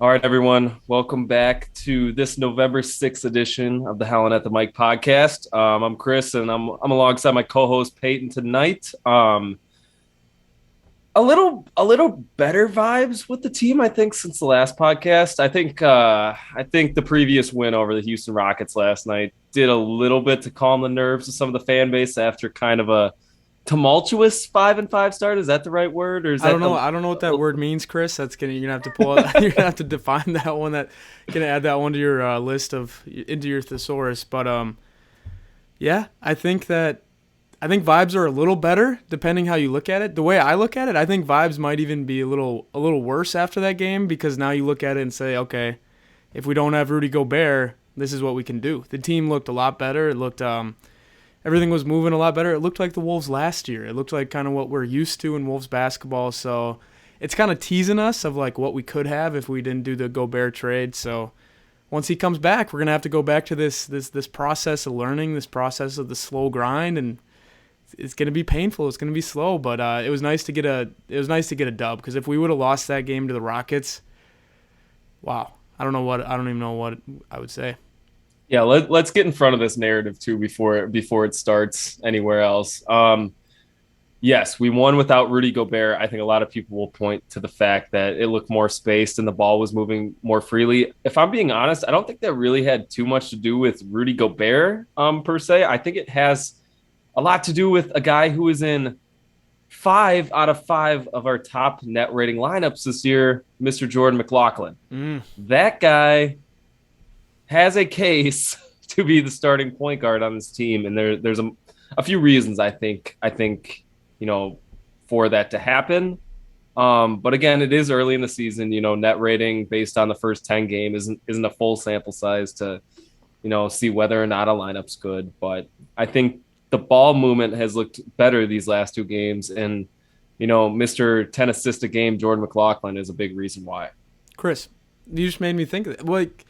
All right, everyone. Welcome back to this November 6th edition of the Howlin at the Mic podcast. I'm Chris, and I'm alongside my co-host Peyton tonight. A little better vibes with the team, I think, since the last podcast. I think the previous win over the Houston Rockets last night did a little bit to calm the nerves of some of the fan base after kind of a tumultuous 5-5 start. Is that the right word, or is I don't that know. the I don't know what that word means, Chris. You're gonna have to pull it. You're gonna have to define that one. Gonna add that one to your list of into your thesaurus. But yeah, I think vibes are a little better depending how you look at it. The way I look at it, I think vibes might even be a little worse after that game because now you look at it and say, okay, if we don't have Rudy Gobert, this is what we can do. The team looked a lot better. It looked everything was moving a lot better. It looked like the Wolves last year. It looked like kind of what we're used to in Wolves basketball. So it's kind of teasing us of like what we could have if we didn't do the Gobert trade. So once he comes back, we're gonna have to go back to this process of learning, this process of the slow grind, and it's gonna be painful. It's gonna be slow, but it was nice to get a dub because if we would have lost that game to the Rockets, wow, I don't even know what I would say. Yeah, let's get in front of this narrative too before it starts anywhere else. Yes, we won without Rudy Gobert. I think a lot of people will point to the fact that it looked more spaced and the ball was moving more freely. If I'm being honest, I don't think that really had too much to do with Rudy Gobert per se. I think it has a lot to do with a guy who is in 5 out of 5 of our top net rating lineups this year, Mr. Jordan McLaughlin. Mm. That guy has a case to be the starting point guard on this team, and there's a few reasons I think for that to happen. But again, it is early in the season. Net rating based on the first 10 game isn't a full sample size to see whether or not a lineup's good. But I think the ball movement has looked better these last two games, and Mr. 10 assist a game Jordan McLaughlin is a big reason why. Chris, you just made me think of that. Like,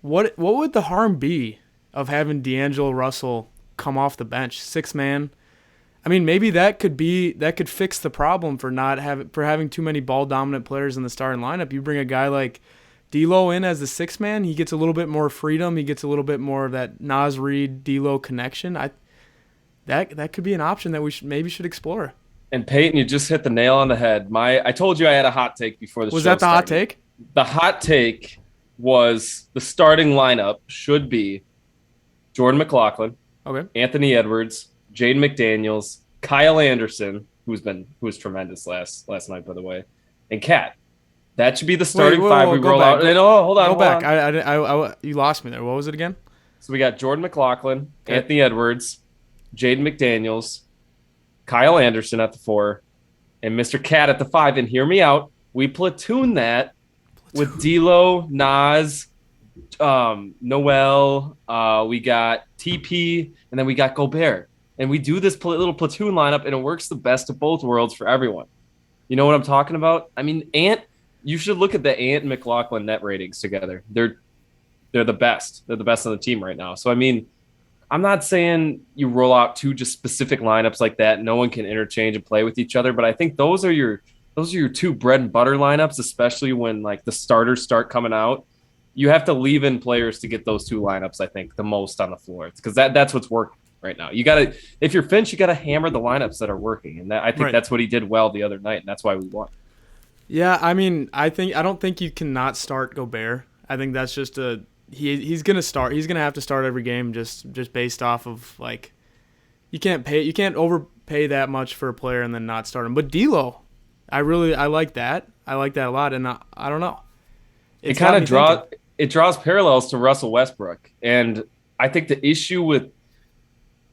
what would the harm be of having D'Angelo Russell come off the bench, 6 man? I mean, maybe that could fix the problem for having too many ball dominant players in the starting lineup. You bring a guy like D'Lo in as the 6 man, he gets a little bit more freedom. He gets a little bit more of that Nas Reed D'Lo connection. That could be an option that we should explore. And Peyton, you just hit the nail on the head. I told you I had a hot take before the Was show that the hot started. take? The hot take was the starting lineup should be Jordan McLaughlin, Okay. Anthony Edwards, Jaden McDaniels, Kyle Anderson, who was tremendous last night, by the way, and Cat. That should be the Wait, starting whoa, five whoa, we go roll back. out. And oh, Go hold back. on. You lost me there. What was it again? So we got Jordan McLaughlin, Okay. Anthony Edwards, Jaden McDaniels, Kyle Anderson at the 4, and Mr. Cat at the 5. And hear me out. We platoon that with D'Lo, Nas, Noel. We got TP, and then we got Gobert. And we do this little platoon lineup, and it works the best of both worlds for everyone. You know what I'm talking about? I mean, you should look at the Ant and McLaughlin net ratings together. They're the best. They're the best on the team right now. So I mean, I'm not saying you roll out two just specific lineups like that. No one can interchange and play with each other, but I think those are your two bread and butter lineups, especially when like the starters start coming out. You have to leave in players to get those two lineups, I think, the most on the floor. Because that's what's working right now. You gotta if you're Finch, you gotta hammer the lineups that are working. And I think Right. that's what he did well the other night, and that's why we won. Yeah, I mean, I don't think you cannot start Gobert. I think that's just he's gonna start. He's gonna have to start every game just based off of like you can't overpay that much for a player and then not start him. But D'Lo, I like that. I like that a lot, and I don't know. It It's kind got of me thinking. draws parallels to Russell Westbrook. And I think the issue with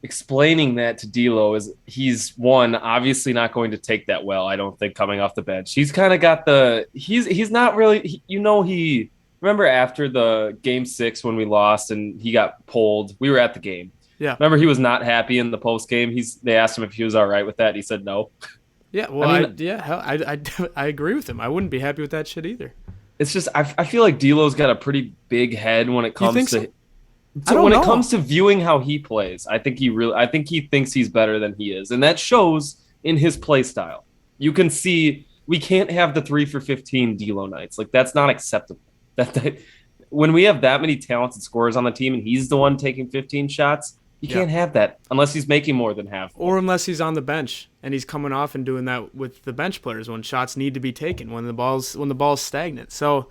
explaining that to D'Lo is he's one obviously not going to take that well. I don't think coming off the bench. He's kind of got he's not really he remember after the game 6 when we lost and he got pulled. We were at the game. Yeah, Remember he was not happy in the post game. They asked him if he was all right with that. He said no. yeah. I Well, mean, hell, I agree with him. I wouldn't be happy with that shit either. it's just I feel like D'Lo's got a pretty big head when it You comes think so? to I so don't when it know. comes to viewing how he plays, I think he thinks he's better than he is, and that shows in his play style. You can see we can't have the 3 for 15 D'Lo nights. Like that's not acceptable. That when we have that many talented scorers on the team and he's the one taking 15 shots, you Yeah. can't have that unless he's making more than half of them. Or unless he's on the bench and he's coming off and doing that with the bench players when shots need to be taken, when the ball's stagnant. So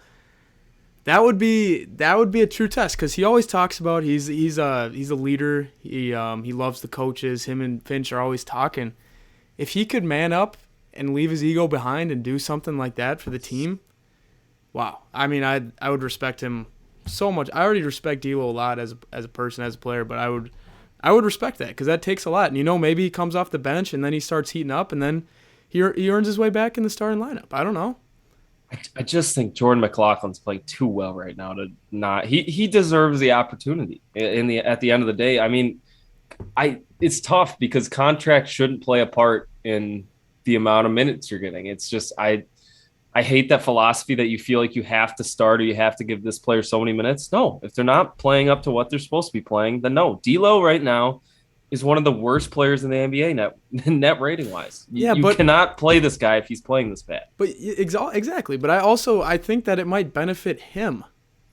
that would be a true test because he always talks about he's a leader. He loves the coaches. Him and Finch are always talking. If he could man up and leave his ego behind and do something like that for the team, wow. I mean, I would respect him so much. I already respect DLO a lot as a person, as a player, but I would respect that because that takes a lot. And maybe he comes off the bench and then he starts heating up and then he earns his way back in the starting lineup. I don't know. I just think Jordan McLaughlin's playing too well right now to not. He deserves the opportunity at the end of the day. I mean, it's tough because contracts shouldn't play a part in the amount of minutes you're getting. It's just I hate that philosophy that you feel like you have to start or you have to give this player so many minutes. No, if they're not playing up to what they're supposed to be playing, then no. D'Lo right now is one of the worst players in the NBA net rating wise. Yeah, You but cannot play this guy if he's playing this bad. exactly. But I think that it might benefit him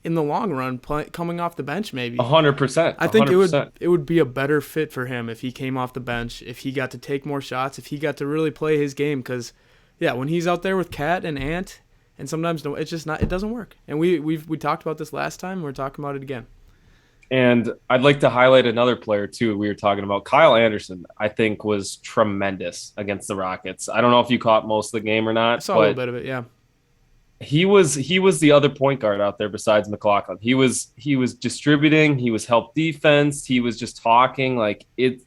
in the long run, coming off the bench. Maybe 100%. I think 100%. it would be a better fit for him if he came off the bench, if he got to take more shots, if he got to really play his game. Because yeah, when he's out there with Cat and Ant, and sometimes no, it's just not. It doesn't work. And we talked about this last time. We're talking about it again. And I'd like to highlight another player too. We were talking about Kyle Anderson. I think was tremendous against the Rockets. I don't know if you caught most of the game or I not, saw a little but bit of it. Yeah, he was the other point guard out there besides McLaughlin. He was distributing. He was help defense. He was just talking like it.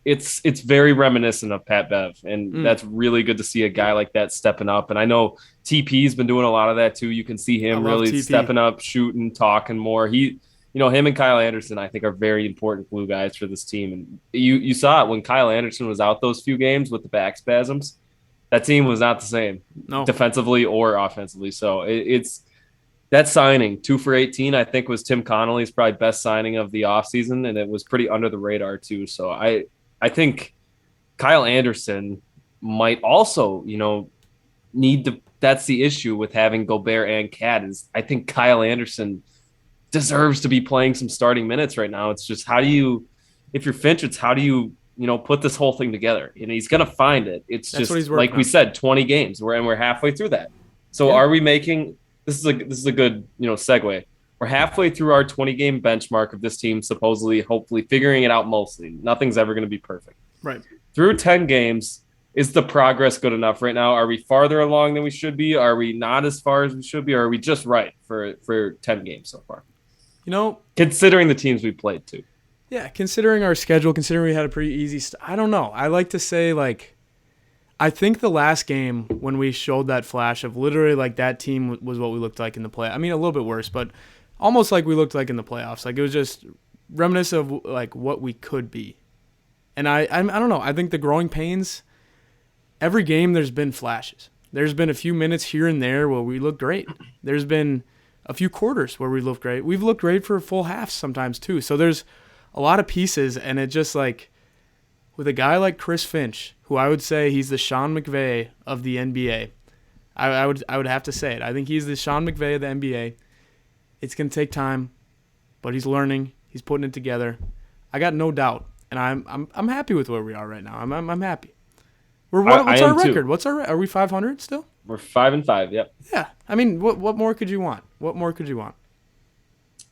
It's very reminiscent of Pat Bev, and that's really good to see a guy like that stepping up. And I know TP's been doing a lot of that too. You can see I him love really TP. stepping up, shooting, talking more. Him and Kyle Anderson, I think, are very important glue guys for this team. And you saw it when Kyle Anderson was out those few games with the back spasms. That team was not the same No, defensively or offensively. So it's that signing, 2 for 18, I think was Tim Connolly's probably best signing of the offseason, and it was pretty under the radar too. So I think Kyle Anderson might also, need to. That's the issue with having Gobert and Cat is I think Kyle Anderson deserves to be playing some starting minutes right now. It's just if you're Finch, it's how do you put this whole thing together? He's gonna find it. It's that's just what he's like working we on. said, 20 games. We're halfway through that. So Yeah, are we making this is a good segue. We're halfway through our 20 game benchmark of this team supposedly, hopefully figuring it out mostly. Nothing's ever going to be perfect. right. Through 10 games, is the progress good enough right now? Are we farther along than we should be? Are we not as far as we should be? Or are we just right for 10 games so far? You know, Considering the teams we played too. yeah. Considering our schedule, considering we had a pretty easy. I don't know. I like to say I think the last game when we showed that flash of literally like that team was what we looked like in the play. I mean, a little bit worse, but almost like we looked like in the playoffs. Like it was just reminiscent of like what we could be. And I don't know. I think the growing pains. Every game there's been flashes. There's been a few minutes here and there where we look great. There's been a few quarters where we look great. We've looked great for full halves sometimes too. So there's a lot of pieces, and it just like with a guy like Chris Finch, who I would say he's the Sean McVay of the NBA. I would have to say it. I think he's the Sean McVay of the NBA. It's gonna take time, but he's learning. He's putting it together. I got no doubt, and I'm happy with where we are right now. I'm happy. What's our record? Too. Are we 500 still? We're 5-5. Yep. Yeah. I mean, what more could you want? What more could you want?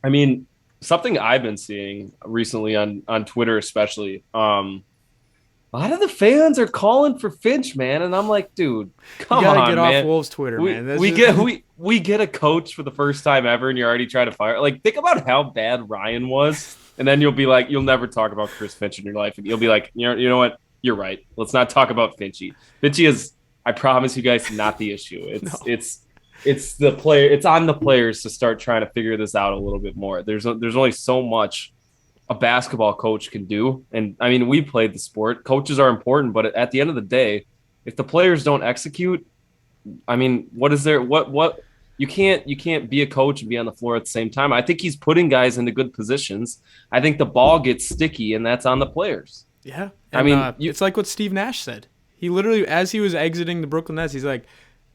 I mean, something I've been seeing recently on Twitter, especially, a lot of the fans are calling for Finch, man, and I'm like, dude, come You gotta on, get man. off Wolves Twitter, man. We get a coach for the first time ever, and you're already trying to fire. Like, think about how bad Ryan was, and then you'll be like, you'll never talk about Chris Finch in your life, and you'll be like, you know what? You're right. Let's not talk about Finchy. Finchy is, I promise you guys, not the issue. It's the player. It's on the players to start trying to figure this out a little bit more. There's only so much a basketball coach can do, and I mean, we played the sport. Coaches are important, but at the end of the day, if the players don't execute, I mean, what is there? What you can't be a coach and be on the floor at the same time. I think he's putting guys into good positions. I think the ball gets sticky, and that's on the players. Yeah. I And, mean, it's like what Steve Nash said. He literally, as he was exiting the Brooklyn Nets, he's like,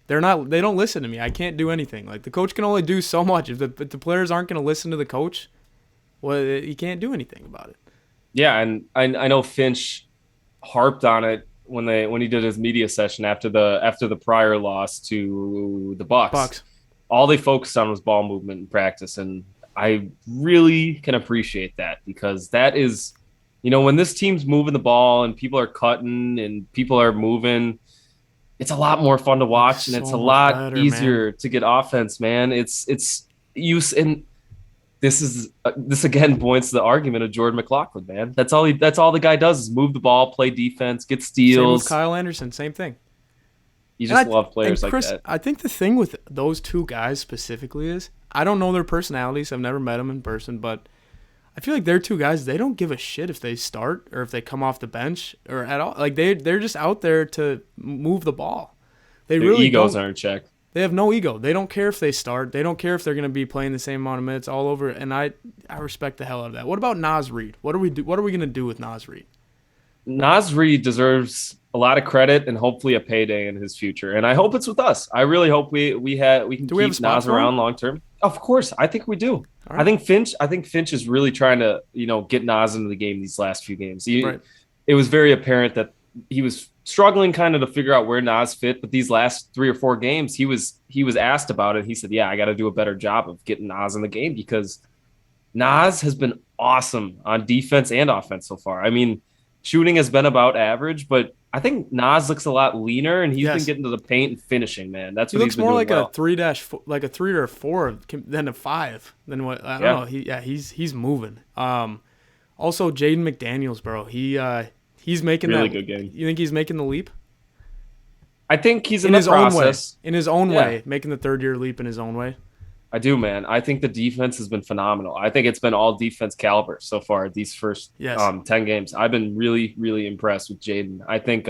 They don't listen to me. I can't do anything. Like the coach can only do so much. If the players aren't going to listen to the coach, well, he can't do anything about it. Yeah, and I know Finch harped on it when he did his media session after the prior loss to the Bucks. Bucks. All they focused on was ball movement in practice, and I really can appreciate that because that is, when this team's moving the ball and people are cutting and people are moving, it's a lot more fun to watch and it's So a much lot better, man. easier to get offense, man. It's use and this again points to the argument of Jordan McLaughlin, man. That's all the guy does is move the ball, play defense, get Same with steals. Kyle Anderson. Same thing. You And just love and players like Chris, that. I think the thing with those two guys specifically is I don't know their personalities. I've never met them in person, but I feel like they're two guys. They don't give a shit if they start or if they come off the bench or at all. Like they're just out there to move the ball. They Their really egos don't. are in check. They have no ego. They don't care if they start. They don't care if they're going to be playing the same amount of minutes all over. And I respect the hell out of that. What about Naz Reid? What are we going to do with Naz Reid? Nas Reed deserves a lot of credit and hopefully a payday in his future. And I hope it's with us. I really hope we can Do we have a keep spot Nas for him? around long term. Of course, I think we do. All right. I think Finch is really trying to, get Nas into the game these last few games. Right. It was very apparent that he was struggling kind of to figure out where Nas fit, but these last 3 or 4 games, he was asked about it. He said, "Yeah, I got to do a better job of getting Nas in the game because Nas has been awesome on defense and offense so far. I mean, shooting has been about average, but I think Nas looks a lot leaner, and he's been Yes. getting to the paint and finishing. Man, that's He what he's looks been more doing like well. a like a 3 or 4 than a 5 than what I don't Yeah, know. He's moving. Also Jaden McDaniels, bro. He's making really that. good game. You think he's making the leap I think he's in in the his own way? process. In his own Yeah, way, making the third year leap in his own way. I do, man. I think the defense has been phenomenal. I think it's been all defense caliber so far these first Yes. 10 games. I've been really, really impressed with Jaden. I think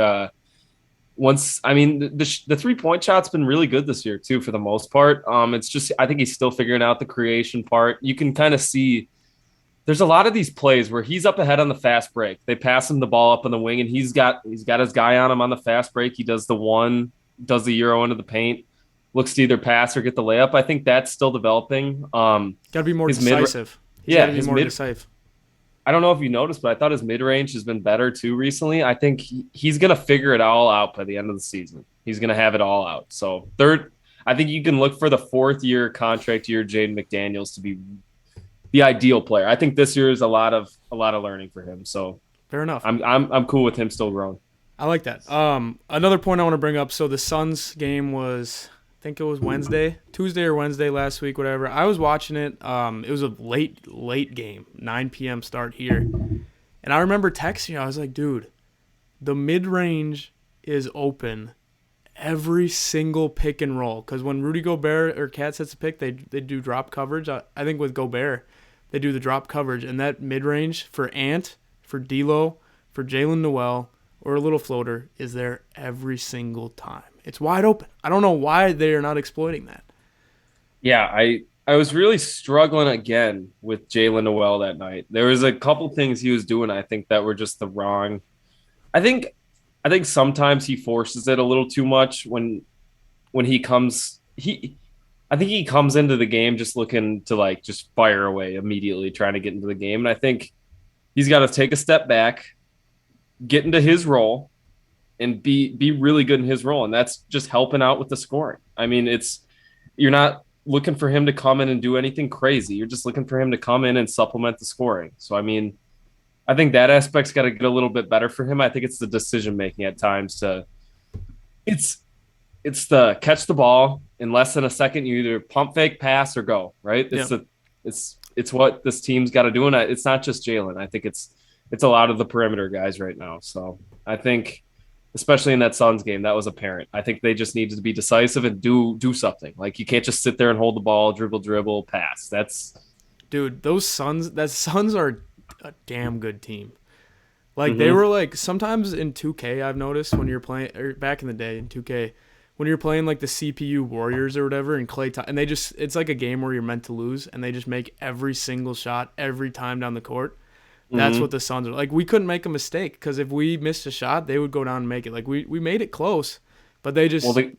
once I mean the 3 point shot's been really good this year too for the most part. It's just I think he's still figuring out the creation part. You can kind of see there's a lot of these plays where he's up ahead on the fast break. They pass him the ball up on the wing, and he's got his guy on him on the fast break. He does does the euro into the paint, looks to either pass or get the layup. I think that's still developing. Got to be more His mid, decisive. He's got yeah, to be his more mid. decisive. I don't know if you noticed, but I thought his mid range has been better too recently. I think he's gonna figure it all out by the end of the season. He's gonna have it all out. So I think you can look for the 4th-year contract year Jaden McDaniels to be the ideal player. I think this year is a lot of learning for him. So Fair enough. I'm cool with him still growing. I like that. Another point I want to bring up. So the Suns game was, I think it was Tuesday or Wednesday last week, whatever. I was watching it. It was a late game, 9 p.m. start here, and I remember texting you. I was like, dude, the mid range is open every single pick and roll. Because when Rudy Gobert or Cat sets a pick, they do drop coverage. I think with Gobert, they do the drop coverage, and that mid range for Ant, for DLO, for Jalen Noel, or a little floater is there every single time. It's wide open. I don't know why they are not exploiting that. Yeah, I was really struggling again with Jalen Noel that night. There was a couple things he was doing, I think, that were just the wrong. I think sometimes he forces it a little too much when he comes I think he comes into the game just looking to like just fire away immediately, trying to get into the game. And I think he's got to take a step back, get into his role, and be really good in his role. And that's just helping out with the scoring. I mean, you're not looking for him to come in and do anything crazy. You're just looking for him to come in and supplement the scoring. So I mean, I think that aspect's got to get a little bit better for him. I think it's the decision making at times it's the catch the ball in less than a second. You either pump fake, pass, or go. Right? It's what this team's got to do, and it's not just Jalen. I think it's a lot of the perimeter guys right now. So I think, especially in that Suns game, that was apparent. I think they just needed to be decisive and do something. Like you can't just sit there and hold the ball, dribble, pass. Dude, those Suns are a damn good team. Like they Mhm. were like sometimes in 2K I've noticed when you're playing or back in the day in 2K when you're playing like the CPU Warriors or whatever and and it's like a game where you're meant to lose and they just make every single shot every time down the court. That's Mhm. what the Suns are like. We couldn't make a mistake because if we missed a shot, they would go down and make it. Like we made it close, but they just Well,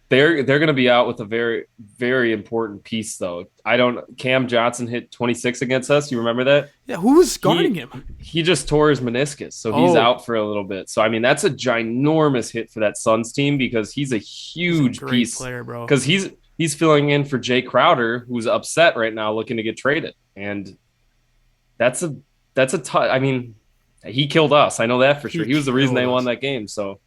They're going to be out with a very very important piece though. I don't. Cam Johnson hit 26 against us. You remember that? Yeah, who was guarding He him? he just tore his meniscus, so he's Oh, out for a little bit. So I mean, that's a ginormous hit for that Suns team because he's a he's a huge great piece. player, bro. Because he's filling in for Jay Crowder, who's upset right now, looking to get traded, and that's a I mean, he killed us. I know that for sure. He He was the reason they killed won us. that game. So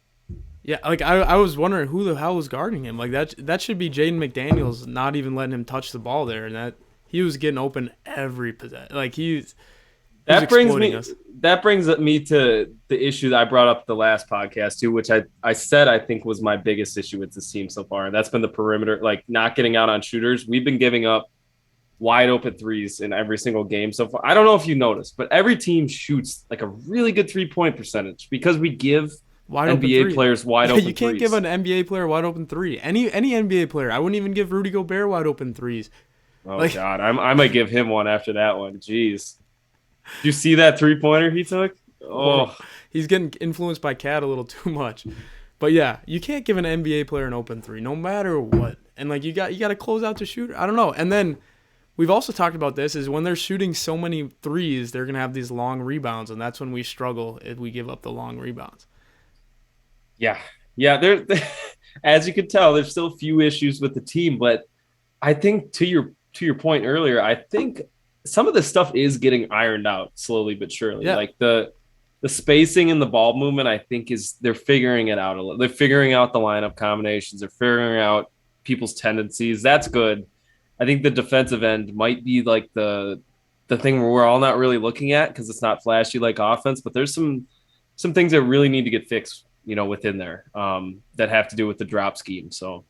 Yeah, like I was wondering who the hell was guarding him. Like that should be Jaden McDaniels not even letting him touch the ball there, and that he was getting open every possession. Like he was that brings exploiting me us. that brings me to the issue that I brought up the last podcast too, which I said I think was my biggest issue with this team so far, and that's been the perimeter, like not getting out on shooters. We've been giving up wide open threes in every single game so far. I don't know if you noticed, but every team shoots like a really good 3-point percentage because we give Wide open NBA three. players wide Yeah, open you can't threes. give an NBA player wide open three. Any NBA player. I wouldn't even give Rudy Gobert wide open threes. Oh Like God, I might give him one after that one. Jeez, did you see that 3-pointer he took? horrible. Oh He's getting influenced by Cat a little too much. But yeah, you can't give an NBA player an open three, no matter what. And like you got to close out the shooter. I don't know. And then we've also talked about this is when they're shooting so many threes, they're gonna have these long rebounds, and that's when we struggle if we give up the long rebounds. yeah, yeah. There, as you could tell, there's still a few issues with the team, but I think to your point earlier, I think some of this stuff is getting ironed out slowly but surely. Yeah, Like the spacing and the ball movement, I think is they're figuring it out a little. They're figuring out the lineup combinations. They're figuring out people's tendencies. That's good. I think the defensive end might be like the thing where we're all not really looking at because it's not flashy like offense, but there's some things that really need to get fixed, within there that have to do with the drop scheme. So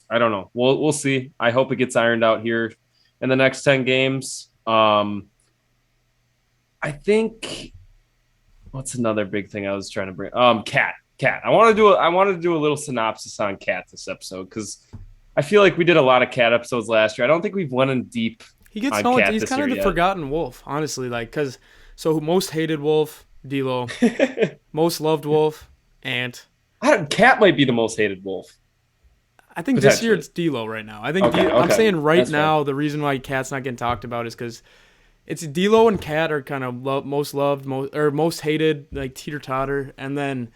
I don't know. We'll see. I hope it gets ironed out here in the next 10 games. I think what's another big thing I was trying to bring? Cat. I wanted to do a little synopsis on Cat this episode because I feel like we did a lot of Cat episodes last year. I don't think we've went in deep he gets on no. Cat He's this kind year of the yet. forgotten wolf, honestly. Like, cause so most hated wolf, DLO, most loved wolf, Ant. Cat might be the most hated wolf I think this year potentially. it's D'Lo right now. I think Okay, I'm okay, saying right that's fair. now the reason why Cat's not getting talked about is because it's D'Lo and Cat are kind of most loved, most hated, like teeter totter, and then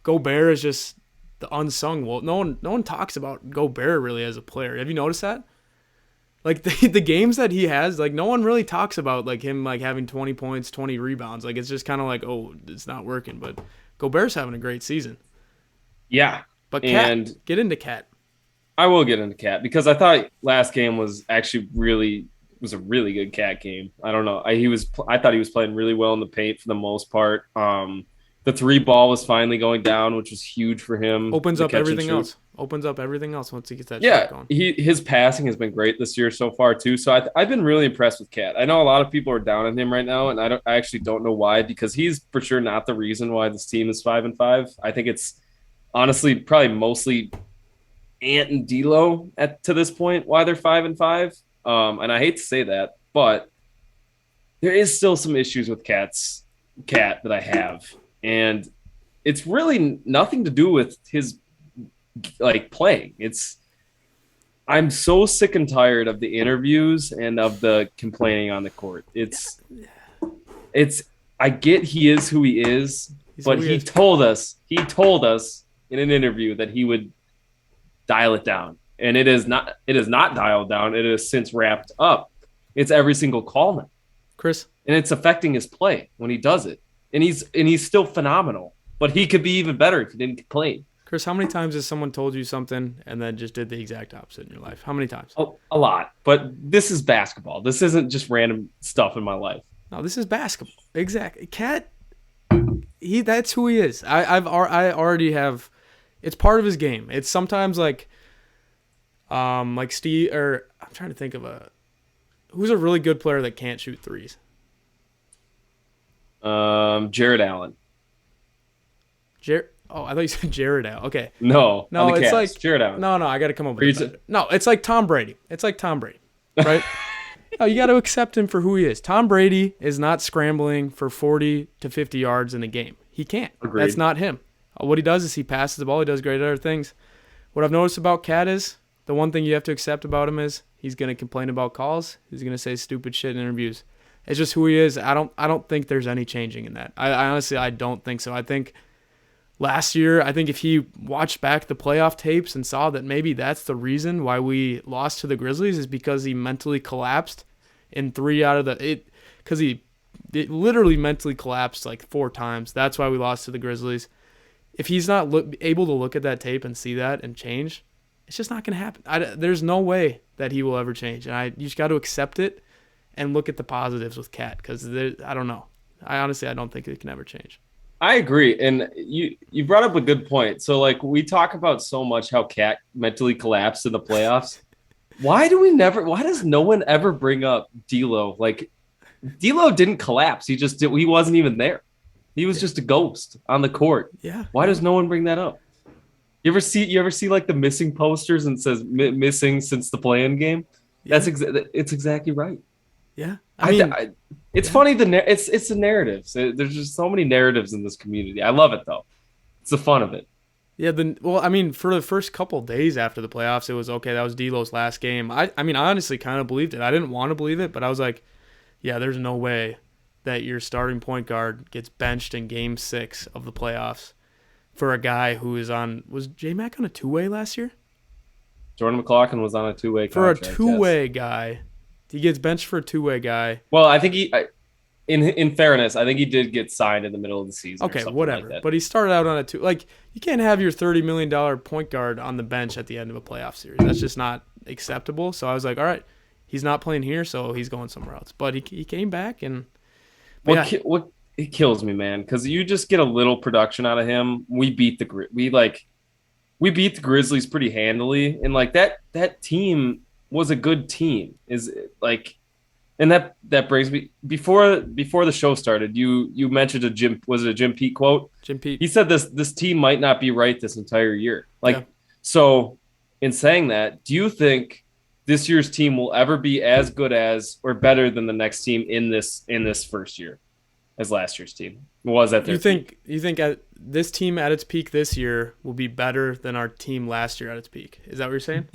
Gobert is just the unsung wolf. No one talks about Gobert really as a player. Have you noticed that? Like the games that he has, like no one really talks about like him like having 20 points, 20 rebounds. Like it's just kind of like, oh, it's not working. But Gobert's having a great season. Yeah, But Cat, and get into Cat. I will get into Cat because I thought last game was actually really was a really good Cat game. I don't know. I thought he was playing really well in the paint for the most part. The three ball was finally going down, which was huge for him. Opens The up catch and everything shoot. else. Opens up everything else once he gets that shot Yeah, going. his passing has been great this year so far too. So I've been really impressed with Cat. I know a lot of people are down on him right now, and I actually don't know why because he's for sure not the reason why this team is 5-5. I think it's honestly probably mostly Ant and D'Lo to this point why they're 5-5. And I hate to say that, but there is still some issues with Cat that I have, and it's really nothing to do with his like playing. I'm so sick and tired of the interviews and of the complaining on the court. It's I get he is who he is, He's but who he is. told us in an interview that he would dial it down. And it is not dialed down. It is since wrapped up. It's every single call now. Chris, And it's affecting his play when he does it. And he's still phenomenal. But he could be even better if he didn't complain. Chris, how many times has someone told you something and then just did the exact opposite in your life? How many times? A lot. But this is basketball. This isn't just random stuff in my life. No, this is basketball. Exactly. Cat, that's who he is. I already have. It's part of his game. It's sometimes like Steve, or I'm trying to think of who's a really good player that can't shoot threes. Jared Allen. Oh, I thought you said Jared Allen. Okay. No, No, on the it's Cavs. like Jared Allen. no. I got to come up Or you with said- it. No, it's like Tom Brady. It's like Tom Brady, right? No, you got to accept him for who he is. Tom Brady is not scrambling for 40 to 50 yards in a game. He can't. Agreed. That's not him. What he does is he passes the ball. He does great other things. What I've noticed about Cat is the one thing you have to accept about him is he's gonna complain about calls. He's gonna say stupid shit in interviews. It's just who he is. I don't think there's any changing in that. I honestly I don't think so. I think last year, I think if he watched back the playoff tapes and saw that maybe that's the reason why we lost to the Grizzlies is because he mentally collapsed in 3 out of the it because he it literally mentally collapsed like 4 times. That's why we lost to the Grizzlies. If he's not able to look at that tape and see that and change, it's just not going to happen. There's no way that he will ever change. And you just got to accept it and look at the positives with Cat because I don't know. I don't think it can ever change. I agree, and you brought up a good point. So like we talk about so much how Cat mentally collapsed in the playoffs. Why does no one ever bring up DLO? Like DLO didn't collapse. He wasn't even there. He was just a ghost on the court. Yeah. Why does no one bring that up? You ever see like the missing posters and it says missing since the play-in game? Yeah. It's exactly right. Yeah. It's funny. It's the narratives. There's just so many narratives in this community. I love it though. It's the fun of it. Yeah. For the first couple of days after the playoffs, it was okay. That was D'Lo's last game. I honestly kind of believed it. I didn't want to believe it, but I was like, yeah, there's no way that your starting point guard gets benched in Game 6 of the playoffs for a guy who was J-Mac on a two-way last year? Jordan McLaughlin was on a two-way contract. For a two-way guy. He gets benched for a two-way guy. Well, I think in fairness, I think he did get signed in the middle of the season. Okay, whatever. Like, but he started out on a two. Like, you can't have your $30 million point guard on the bench at the end of a playoff series. That's just not acceptable. So I was like, all right, he's not playing here, so he's going somewhere else. But he came back and. What it kills me, man, because you just get a little production out of him. We beat the Grizzlies pretty handily, and like that team was a good team. And that brings me before the show started. You mentioned a Jim Pete quote? Jim Pete. He said this team might not be right this entire year. So in saying that, do you think this year's team will ever be as good as or better than the next team in this first year as last year's team was at their peak? You think this team at its peak this year will be better than our team last year at its peak? Is that what you're saying?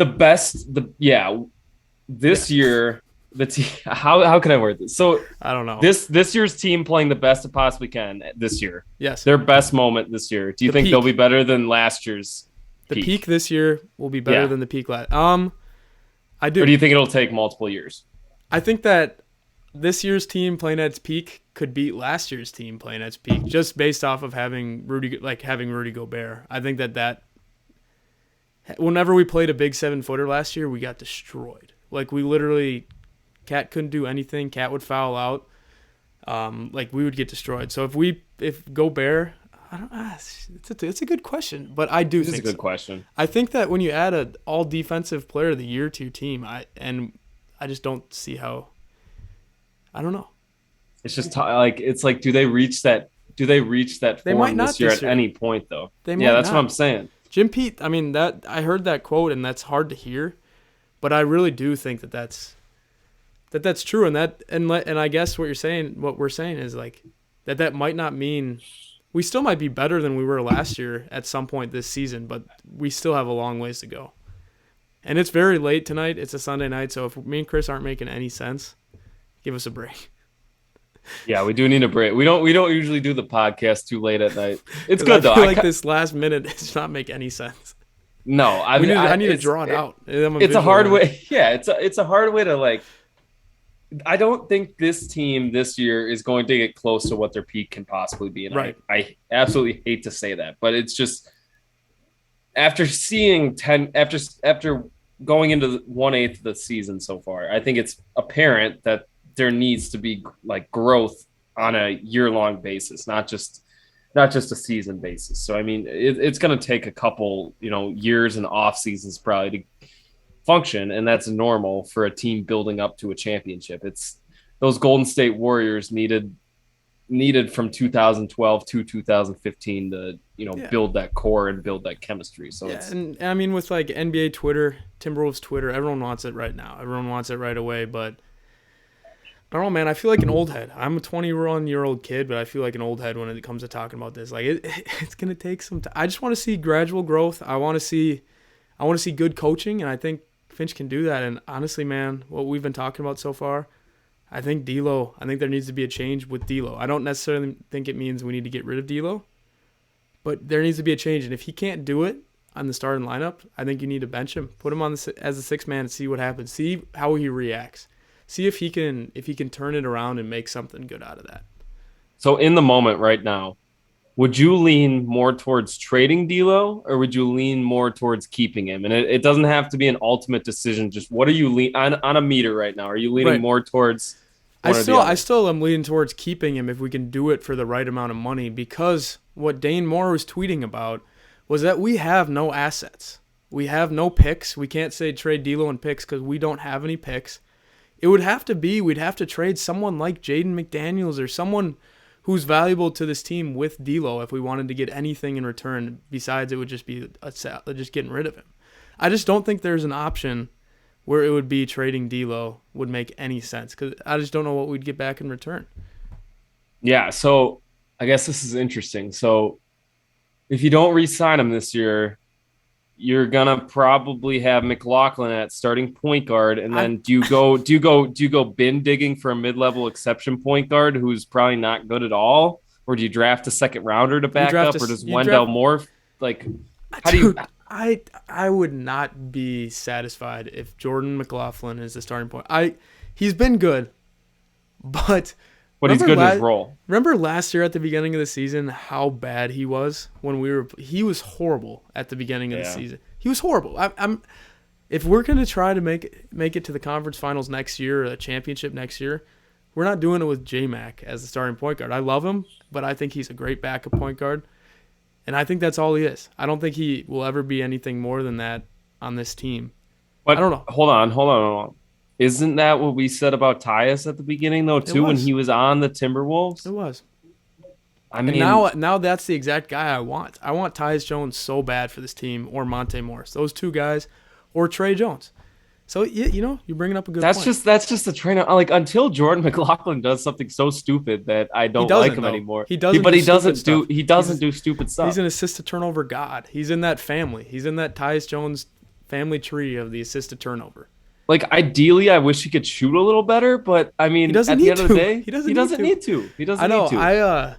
This year the team. How can I word this? So I don't know. This year's team playing the best it possibly can this year. Yes. Their best moment this year. Do you think they'll be better than last year's peak? The peak this year will be better than the peak last. I do. Or do you think it'll take multiple years? I think that this year's team playing at its peak could beat last year's team playing at its peak just based off of having Rudy Gobert. I think that whenever we played a big 7-footer last year, we got destroyed. Like we literally, Cat couldn't do anything. Cat would foul out. We would get destroyed. So if Gobert, it's a good question, but I do think it's a good question. I think that when you add an all defensive player of the year to your team, I just don't see how. I don't know. It's just do they reach that form this year at any point though? That's what I'm saying. Jim Pete, I heard that quote and that's hard to hear, but I really do think that's true, and I guess what we're saying is like that might not mean we still might be better than we were last year at some point this season, but we still have a long ways to go. And it's very late tonight. It's a Sunday night, so if me and Chris aren't making any sense, give us a break. Yeah, we do need a break. We don't usually do the podcast too late at night. It's good though. I feel this last minute does not make any sense. No, I need to draw it out. It's a hard way. Yeah, it's a hard way to like. I don't think this team this year is going to get close to what their peak can possibly be. And right. I absolutely hate to say that, but it's just after seeing after going into 1/8 of the season so far, I think it's apparent that there needs to be like growth on a year-long basis, not just a season basis. So, I mean, it's going to take a couple, years and off seasons probably to function, and that's normal for a team building up to a championship. It's those Golden State Warriors needed from 2012 to 2015 to build that core and build that chemistry. So and I mean with like NBA Twitter, Timberwolves Twitter, everyone wants it right now. Everyone wants it right away, but I don't know, man. I feel like an old head. I'm a 21-year-old kid, but I feel like an old head when it comes to talking about this. Like it's gonna take some time. I just want to see gradual growth. I want to see I want to see good coaching, and I think Finch can do that. And honestly, man, what we've been talking about so far, I think D'Lo. I think there needs to be a change with D'Lo. I don't necessarily think it means we need to get rid of D'Lo, but there needs to be a change. And if he can't do it on the starting lineup, I think you need to bench him, put him on as a sixth man, and see what happens. See how he reacts. See if he can turn it around and make something good out of that. So in the moment right now, would you lean more towards trading D'Lo or would you lean more towards keeping him? And it doesn't have to be an ultimate decision. Just what are you on a meter right now? Are you leaning Right. more towards I one or the other? still am leaning towards keeping him if we can do it for the right amount of money, because what Dane Moore was tweeting about was that we have no assets. We have no picks. We can't say trade D'Lo and picks because we don't have any picks. It would have to be we'd have to trade someone like Jaden McDaniels or someone who's valuable to this team with D'Lo if we wanted to get anything in return. Besides, it would just be just getting rid of him. I just don't think there's an option where it would be trading D'Lo would make any sense because I just don't know what we'd get back in return. Yeah, so I guess this is interesting. So if you don't re-sign him this year, you're gonna probably have McLaughlin at starting point guard, and then do you go bin digging for a mid-level exception point guard who's probably not good at all, or do you draft a second rounder to back up, or does Wendell Moore like? How do you? I would not be satisfied if Jordan McLaughlin is the starting point. He's been good, but He's good in his role. Remember last year at the beginning of the season how bad he was when he was horrible at the beginning of the season. He was horrible. If we're going to try to make it to the conference finals next year or a championship next year, we're not doing it with J-Mac as the starting point guard. I love him, but I think he's a great backup point guard. And I think that's all he is. I don't think he will ever be anything more than that on this team. But I don't know. Hold on. Isn't that what we said about Tyus at the beginning, though, too, when he was on the Timberwolves? It was. I mean, now that's the exact guy I want. I want Tyus Jones so bad for this team, or Monte Morris. Those two guys, or Trey Jones. So, you're bringing up a good point. That's just the trainer. Like, until Jordan McLaughlin does something so stupid that I don't like him anymore. He doesn't do stupid stuff. He's an assist to turnover god. He's in that family. He's in that Tyus Jones family tree of the assist to turnover. Like, ideally, I wish he could shoot a little better, but I mean, at the end of the day, he doesn't need to. I know.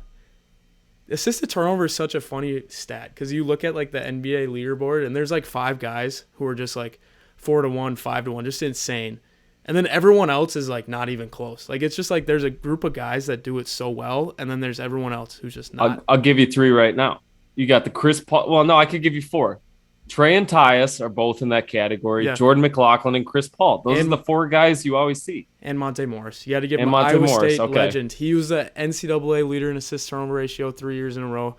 Assist to turnover is such a funny stat because you look at like the NBA leaderboard and there's like 5 guys who are just like 4-1, 5-1, just insane. And then everyone else is like not even close. Like, it's just like there's a group of guys that do it so well, and then there's everyone else who's just not. I'll give you 3 right now. You got the Chris Paul. Well, no, I could give you 4. Trey and Tyus are both in that category. Yeah. Jordan McLaughlin and Chris Paul. Those are the 4 guys you always see. And Monte Morris. You got to give him Iowa State legend. He was the NCAA leader in assist turnover ratio 3 years in a row.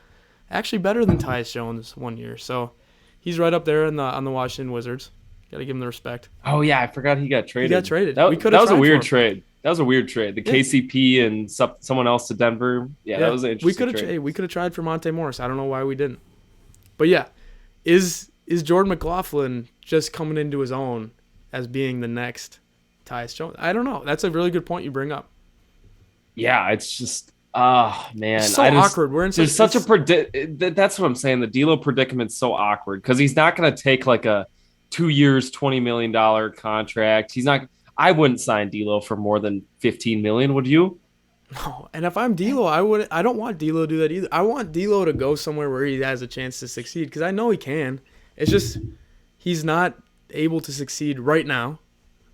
Actually better than Tyus Jones 1 year. So he's right up there on the Washington Wizards. Got to give him the respect. Oh, yeah. I forgot he got traded. He got traded. That was a weird trade. That was a weird trade. The KCP and someone else to Denver. Yeah, that was an interesting trade. We could have tried for Monte Morris. I don't know why we didn't. But, yeah, is Jordan McLaughlin just coming into his own as being the next Tyus Jones? I don't know. That's a really good point you bring up. Yeah, it's just, man. It's so awkward. We're in there's such a that's what I'm saying. The D'Lo predicament's so awkward because he's not going to take like a 2 years, $20 million contract. He's not. I wouldn't sign D'Lo for more than $15 million. Would you? No. And if I'm D'Lo, I don't want D'Lo to do that either. I want D'Lo to go somewhere where he has a chance to succeed because I know he can. It's just he's not able to succeed right now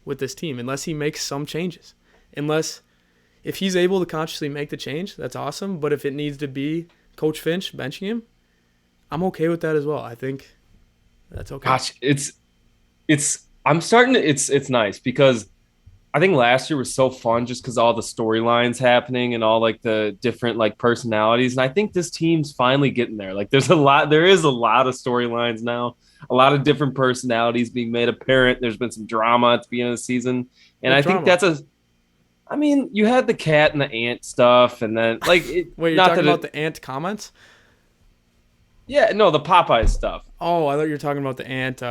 with this team unless he makes some changes. If he's able to consciously make the change, that's awesome. But if it needs to be Coach Finch benching him, I'm okay with that as well. I think that's okay. Gosh, it's nice because I think last year was so fun just because all the storylines happening and all like the different like personalities. And I think this team's finally getting there. Like there is a lot of storylines now, a lot of different personalities being made apparent. There's been some drama at the beginning of the season. And I think you had the cat and the ant stuff and then like. Wait, you're talking about the ant comments? Yeah, no, the Popeye stuff. Oh, I thought you were talking about the ant.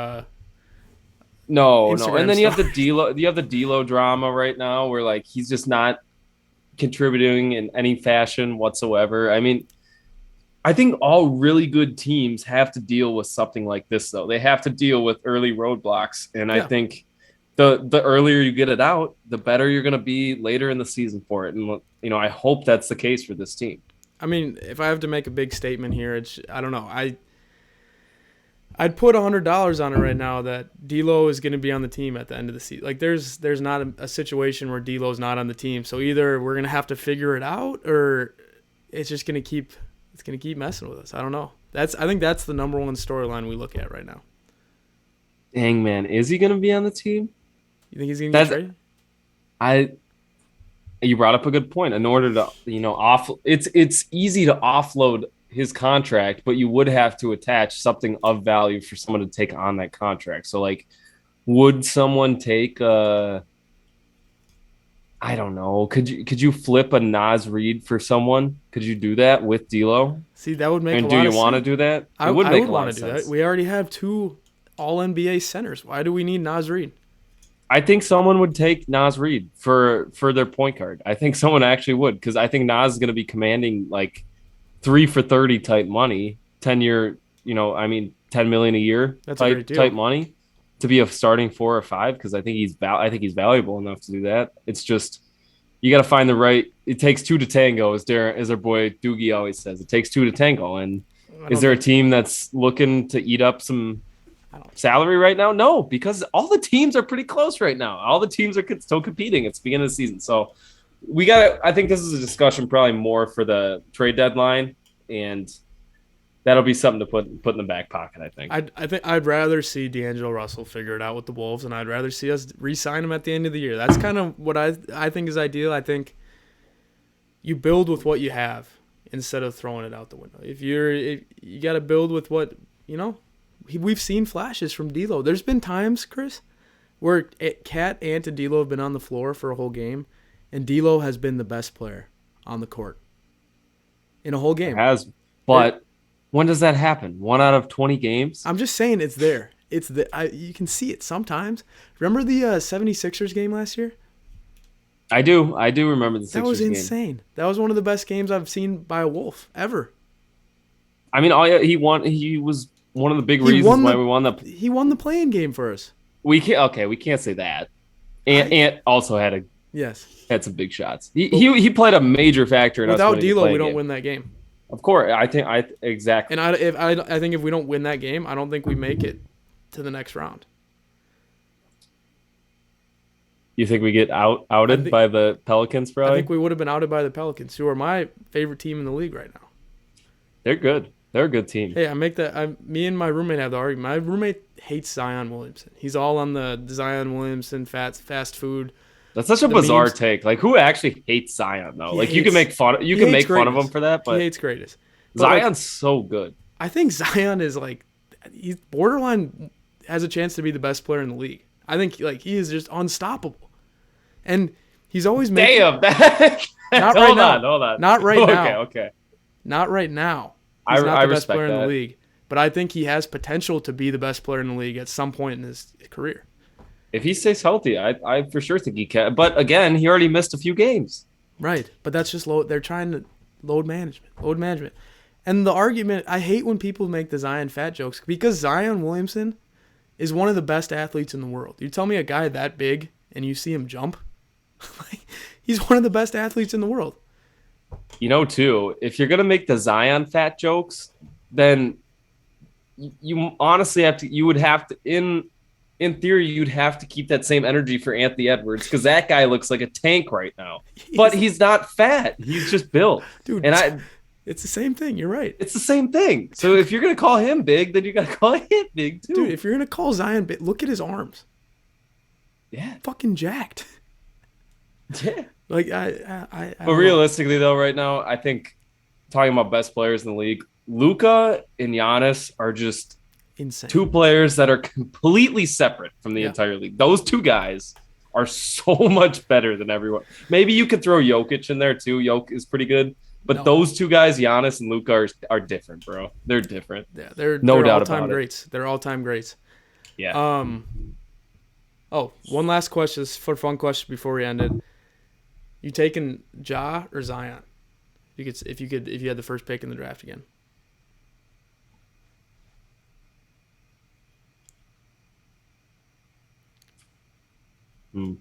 No. And then you have the D'Lo drama right now where like he's just not contributing in any fashion whatsoever. I mean, I think all really good teams have to deal with something like this, though. They have to deal with early roadblocks, and I Yeah. think the earlier you get it out, the better you're going to be later in the season for it. And I hope that's the case for this team. I mean, if I have to make a big statement here, I don't know. I'd put $100 on it right now that DLO is going to be on the team at the end of the season. Like there's not a situation where DLO's not on the team. So either we're going to have to figure it out, or it's just going to keep messing with us. I don't know. I think that's the number one storyline we look at right now. Dang, man, is he going to be on the team? You think he's going to get traded? You brought up a good point. In order to, it's easy to offload his contract, but you would have to attach something of value for someone to take on that contract. So, like, would someone take I don't know. Could you flip a Nas Reed for someone? Could you do that with D'Lo? See, that would make And a do lot you of want to sense. do that? I It would make would a lot want of to do sense. that. We already have 2 All NBA centers. Why do we need Nas Reed? I think someone would take Nas Reed for their point guard. I think someone actually would, because I think Nas is going to be commanding like 3 for 30 type money, 10-year, 10 million a year That's a great deal. type money to be a starting 4 or 5, because I think he's valuable enough to do that. It's just you got to find the right. It takes 2 to tango, as our boy Doogie always says. It takes 2 to tango. And is there a team that's looking to eat up some salary right now? No, because all the teams are pretty close right now. All the teams are still competing. It's the beginning of the season. So I think this is a discussion probably more for the trade deadline, and that'll be something to put in the back pocket, I think. I think I'd rather see D'Angelo Russell figure it out with the Wolves, and I'd rather see us re-sign him at the end of the year. That's kind of what I think is ideal. I think you build with what you have instead of throwing it out the window. If you got to build with what, we've seen flashes from D'Lo. There's been times, Chris, where Cat, Ant, and D'Lo have been on the floor for a whole game, and D'Lo has been the best player on the court in a whole game. It has, but when does that happen? 1 out of 20 games? I'm just saying it's there. You can see it sometimes. Remember the 76ers game last year? I do remember the Sixers game. That was insane. That was one of the best games I've seen by a Wolf ever. I mean, he was one of the big reasons why we won He won the play-in game for us. We can't say that. Ant also had some big shots. He played a major factor in us winning the Without D'Lo, we don't game. win that game. Of course, exactly. And I think if we don't win that game, I don't think we make it to the next round. You think we get outed by the Pelicans, probably? I think we would have been outed by the Pelicans, who are my favorite team in the league right now. They're good. They're a good team. Hey, me and my roommate have the argument. My roommate hates Zion Williamson. He's all on the Zion Williamson fast food. That's such a bizarre take. Like, who actually hates Zion though? You can make fun of him for that, but he hates greatness. Zion's so good. I think Zion is he's borderline has a chance to be the best player in the league. I think he is just unstoppable, and he's always making. Damn, that. Not right now. Hold on. Not right now. Okay. Not right now. He's not the best player in the league, but I think he has potential to be the best player in the league at some point in his career. If he stays healthy, I for sure think he can. But again, he already missed a few games. Right, but that's just they're trying to load management. And the argument, I hate when people make the Zion fat jokes, because Zion Williamson is one of the best athletes in the world. You tell me a guy that big and you see him jump, he's one of the best athletes in the world. Too, if you're going to make the Zion fat jokes, then you honestly would have to, in theory, you'd have to keep that same energy for Anthony Edwards, because that guy looks like a tank right now. But he's not fat. He's just built. Dude, it's the same thing. You're right. It's the same thing. So if you're going to call him big, then you got to call him big too. Dude, if you're going to call Zion big, look at his arms. Yeah. Fucking jacked. Yeah. But realistically, though, right now, I think talking about best players in the league, Luka and Giannis are just insane. 2 players that are completely separate from the entire league. Those 2 guys are so much better than everyone. Maybe you could throw Jokic in there too. Jokic is pretty good. But those 2 guys, Giannis and Luka, are different, bro. They're different. Yeah, they're doubt all-time about greats. They're all-time greats. Yeah. One last question. This is for a fun question before we end it. You taking Ja or Zion? If you had the first pick in the draft again. Mm,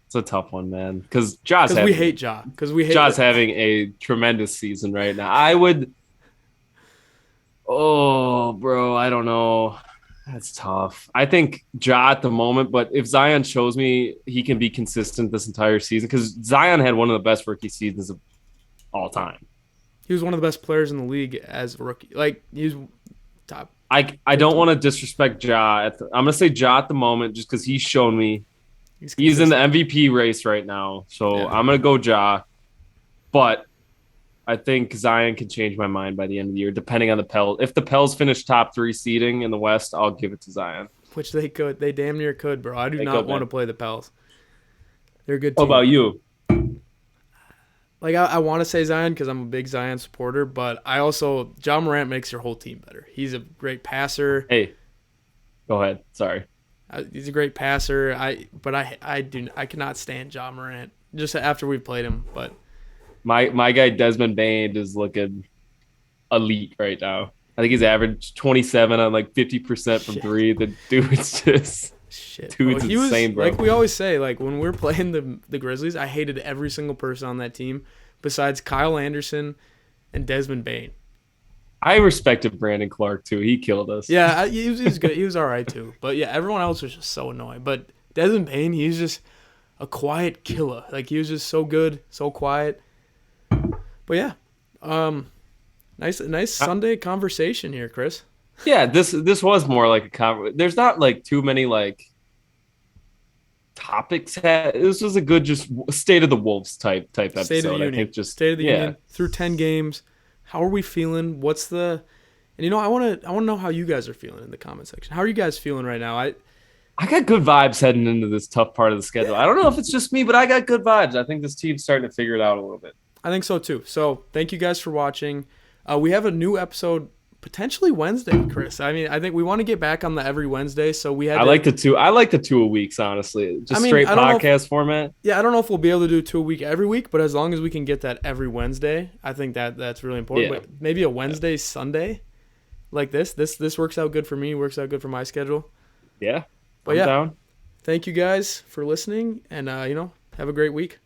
it's a tough one, man. Because Ja's Because we having hate Ja. Because we hate. Ja's having a tremendous season right now. I would. Oh, bro, I don't know. That's tough. I think Ja at the moment, but if Zion shows me he can be consistent this entire season, because Zion had one of the best rookie seasons of all time. He was one of the best players in the league as a rookie. Like he was top I don't 50. want to disrespect Ja. I'm gonna say Ja at the moment just because he's shown me He's he's in the consistent. MVP race right now. So Yeah. I'm gonna go Ja. But I think Zion can change my mind by the end of the year, depending on the Pels. If the Pels finish top three seeding in the West, I'll give it to Zion. Which they could. They damn near could, bro. I do They not could, want to man. play the Pels. They're a good What team. about you? Like I want to say Zion because I'm a big Zion supporter, but I also John Morant makes your whole team better. He's a great passer. Hey, go ahead. Sorry. He's a great passer. I cannot stand John Morant just after we've played him. But My guy Desmond Bain is looking elite right now. I think he's averaged 27 on like 50% from shit, three. The dude's just shit, bro. dude's He was insane, bro. like we always say. Like when we're playing the Grizzlies, I hated every single person on that team besides Kyle Anderson and Desmond Bain. I respected Brandon Clark too. He killed us. Yeah, he was good. He was all right too. But yeah, everyone else was just so annoying. But Desmond Bain, he's just a quiet killer. Like he was just so good, so quiet. But yeah, nice Sunday conversation here, Chris. Yeah, this was more like a there's not like too many like topics. This was a good just state of the wolves type State of the episode. I Union. think just State of the yeah. Union through 10 games. How are we feeling? What's the And I want to know how you guys are feeling in the comment section. How are you guys feeling right now? I got good vibes heading into this tough part of the schedule. I Yeah, don't know if it's just me, but I got good vibes. I think this team's starting to figure it out a little bit. I think so too. So, thank you guys for watching. We have a new episode potentially Wednesday, Chris. I mean, I think we want to get back on the every Wednesday, so we had I to, like the two. I like the 2 a weeks, honestly. I Just mean, straight I don't know podcast format. yeah, I don't know if we'll be able to do 2 a week every week, but as long as we can get that every Wednesday, I think that's really important. Yeah. But maybe a Wednesday Sunday like this works out good for me, works out good for my schedule. Yeah, But I'm yeah, down. thank you guys for listening and have a great week.